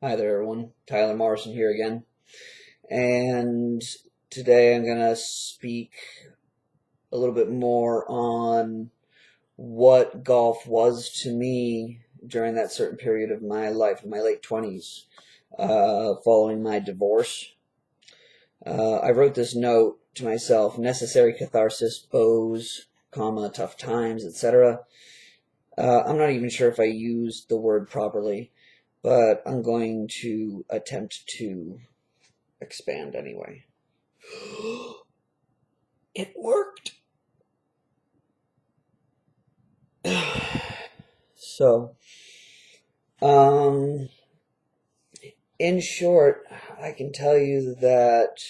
Hi there, everyone. Tyler Morrison here again. And today I'm going to speak a little bit more on what golf was to me during that certain period of my life, in my late 20s, following my divorce. I wrote this note to myself: necessary catharsis, bows, tough times, etc. I'm not even sure if I used the word properly, but I'm going to attempt to expand anyway. It worked! So, um, in short, I can tell you that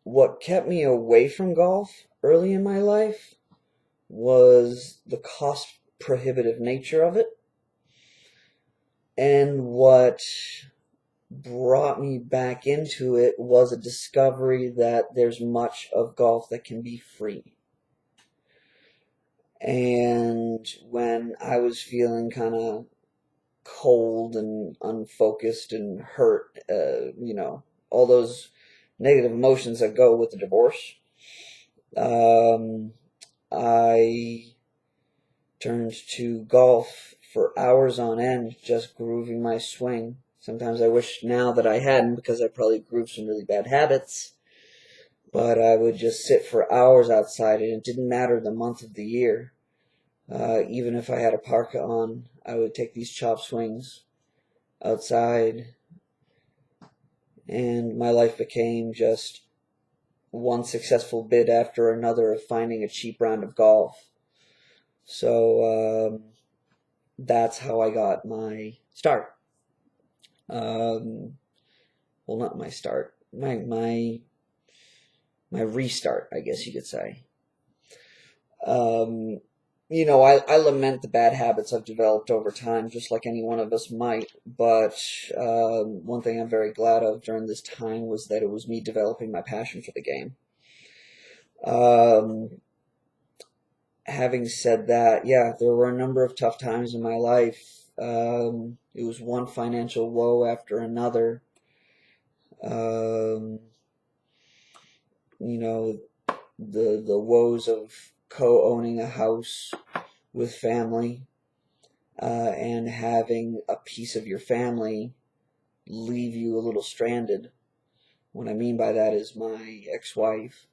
what kept me away from golf early in my life was the cost prohibitive nature of it, and what brought me back into it was a discovery that there's much of golf that can be free. And when I was feeling kind of cold and unfocused and hurt, all those negative emotions that go with the divorce, I turned to golf for hours on end, just grooving my swing. Sometimes I wish now that I hadn't, because I probably grooved some really bad habits. But I would just sit for hours outside, and it didn't matter the month of the year. Even if I had a parka on, I would take these chop swings outside, and my life became just one successful bid after another of finding a cheap round of golf. So that's how I got my start. Well, not my start, my restart, I guess you could say. I lament the bad habits I've developed over time, just like any one of us might, but one thing I'm very glad of during this time was that it was me developing my passion for the game. Having said that, yeah, there were a number of tough times in my life. It was one financial woe after another. The woes of co-owning a house with family, and having a piece of your family leave you a little stranded. What I mean by that is my ex-wife.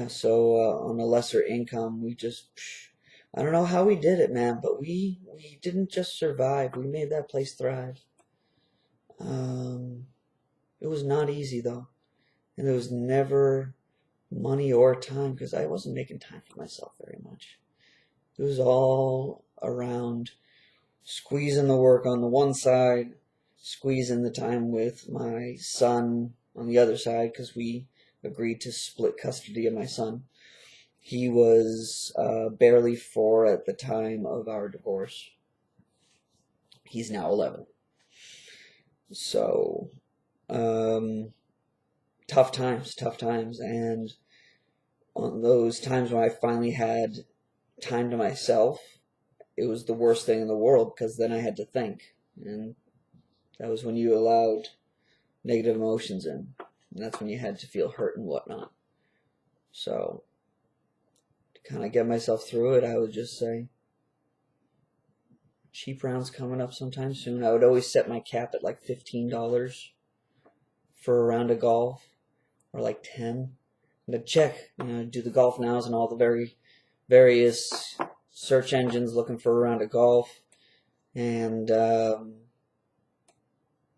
So on a lesser income, I don't know how we did it, man, but we didn't just survive. We made that place thrive. It was not easy, though. And there was never money or time, because I wasn't making time for myself very much. It was all around squeezing the work on the one side, squeezing the time with my son on the other side, because we agreed to split custody of my son. He was barely 4 at the time of our divorce. He's now 11. So, tough times. And on those times when I finally had time to myself, it was the worst thing in the world, because then I had to think. And that was when you allowed negative emotions in. And that's when you had to feel hurt and whatnot. So, to kind of get myself through it, I would just say, cheap rounds coming up sometime soon. I would always set my cap at like $15 for a round of golf, or like 10. And to check, do the Golf Nows and all the various search engines looking for a round of golf. And,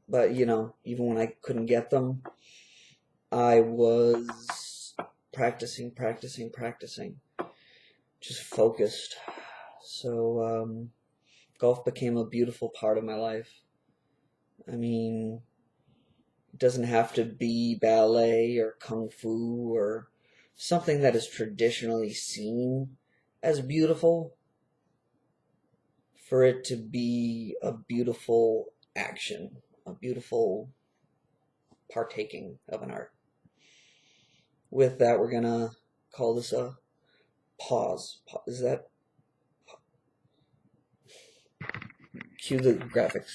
but even when I couldn't get them, I was practicing, just focused. So, golf became a beautiful part of my life. I mean, it doesn't have to be ballet or kung fu or something that is traditionally seen as beautiful for it to be a beautiful action, a beautiful partaking of an art. With that, we're gonna call this a pause. Is that Cue the graphics.